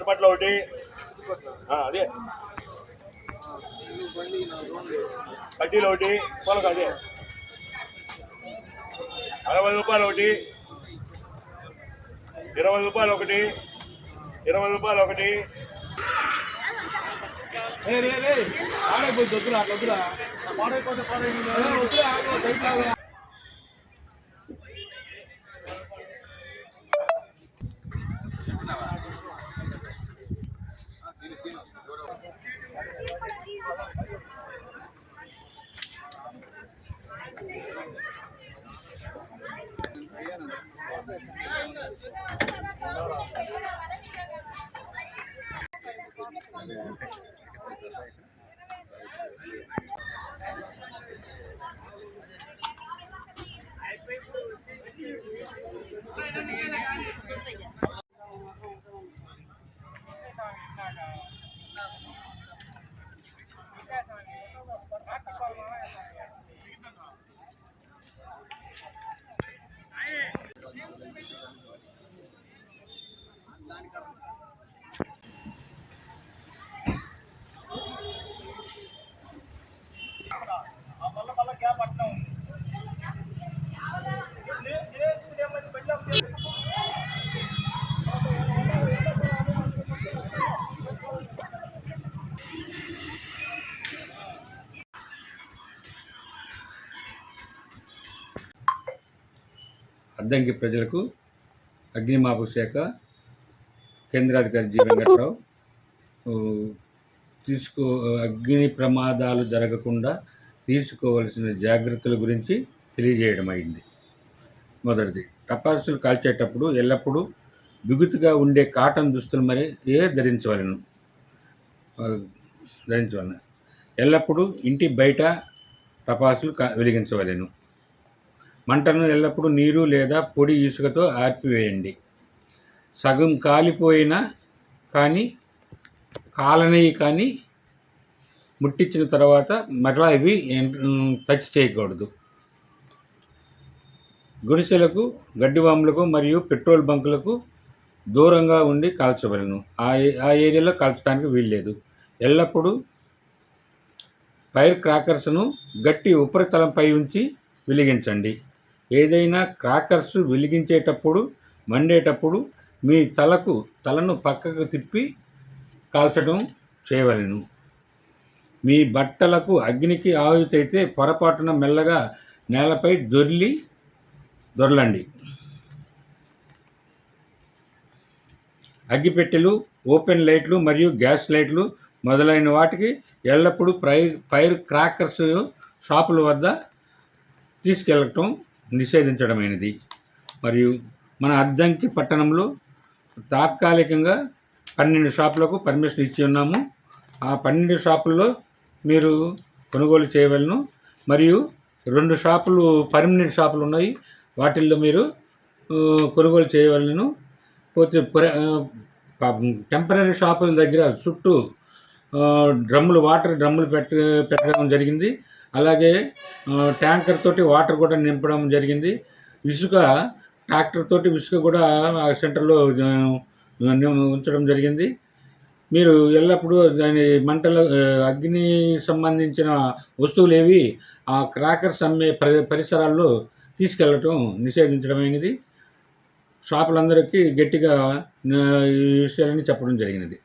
పట్ల ఒకటి అదే కడ్డీలు ఒకటి పొలకు అదే 60 రూపాయలు ఒకటి 20 రూపాయలు ఒకటి 20 రూపాయలు ఒకటి వద్దురా వద్దురా పాడైపోతే పాడైపోతే అద్దంకి ప్రజలకు అగ్నిమాపక శాఖ కేంద్రాధికారి జి వెంకట్రావు అగ్ని ప్రమాదాలు జరగకుండా తీసుకోవలసిన జాగ్రత్తల గురించి తెలియజేయడం అయింది. మొదటిది, టపాసులు కాల్చేటప్పుడు ఎల్లప్పుడూ బిగుతుగా ఉండే కాటన్ దుస్తులు ధరించవలను. ఎల్లప్పుడూ ఇంటి బయట టపాసులు వెలిగించవలెను. మంటను ఎల్లప్పుడూ నీరు లేదా పొడి ఇసుకతో ఆర్పివేయండి. సగం కాలిపోయినా కానీ ముట్టించిన తర్వాత మరలా ఇవి టచ్ చేయకూడదు. గుడిసెలకు, గడ్డివాములకు మరియు పెట్రోల్ బంకులకు దూరంగా ఉండి కాల్చవలను. ఆ ఏరియాలో కాల్చడానికి వీల్లేదు. ఎల్లప్పుడూ ఫైర్ క్రాకర్స్ను గట్టి ఉపరితలంపై ఉంచి వెలిగించండి. ఏదైనా క్రాకర్స్ వెలిగించేటప్పుడు, మండేటప్పుడు మీ తలను పక్కకు తిప్పి కాల్చడం చేయవలెను. మీ బట్టలకు అగ్నికి ఆహుతైతే పొరపాటున మెల్లగా నేలపై దొర్లండి. అగ్గిపెట్టెలు, ఓపెన్ లైట్లు మరియు గ్యాస్ లైట్లు మొదలైన వాటికి ఎల్లప్పుడూ ఫైర్ క్రాకర్స్ షాపుల వద్ద తీసుకెళ్ళటం నిషేధించడమైనది. మరియు మన అద్దంకి పట్టణంలో తాత్కాలికంగా 12 షాపులకు పర్మిషన్ ఇచ్చి ఉన్నాము. ఆ 12 షాపుల్లో మీరు కొనుగోలు చేయవలను. మరియు 2 షాపులు పర్మనెంట్ షాపులు ఉన్నాయి, వాటిల్లో మీరు కొనుగోలు చేయవలను. పోతే టెంపరీ షాపుల దగ్గర చుట్టూ వాటర్ డ్రమ్ములు పెట్టడం జరిగింది. అలాగే ట్యాంకర్ తోటి వాటర్ కూడా నింపడం జరిగింది. ట్రాక్టర్ తోటి ఇసుక కూడా ఆ సెంటర్లో ఉంచడం జరిగింది. మీరు ఎల్లప్పుడూ అగ్ని సంబంధించిన వస్తువులు ఏవి ఆ క్రాకర్స్ అమ్మే పరిసరాల్లో తీసుకెళ్ళటం నిషేధించడమైనది. షాపులందరికీ గట్టిగా ఈ విషయాలని చెప్పడం జరిగినది.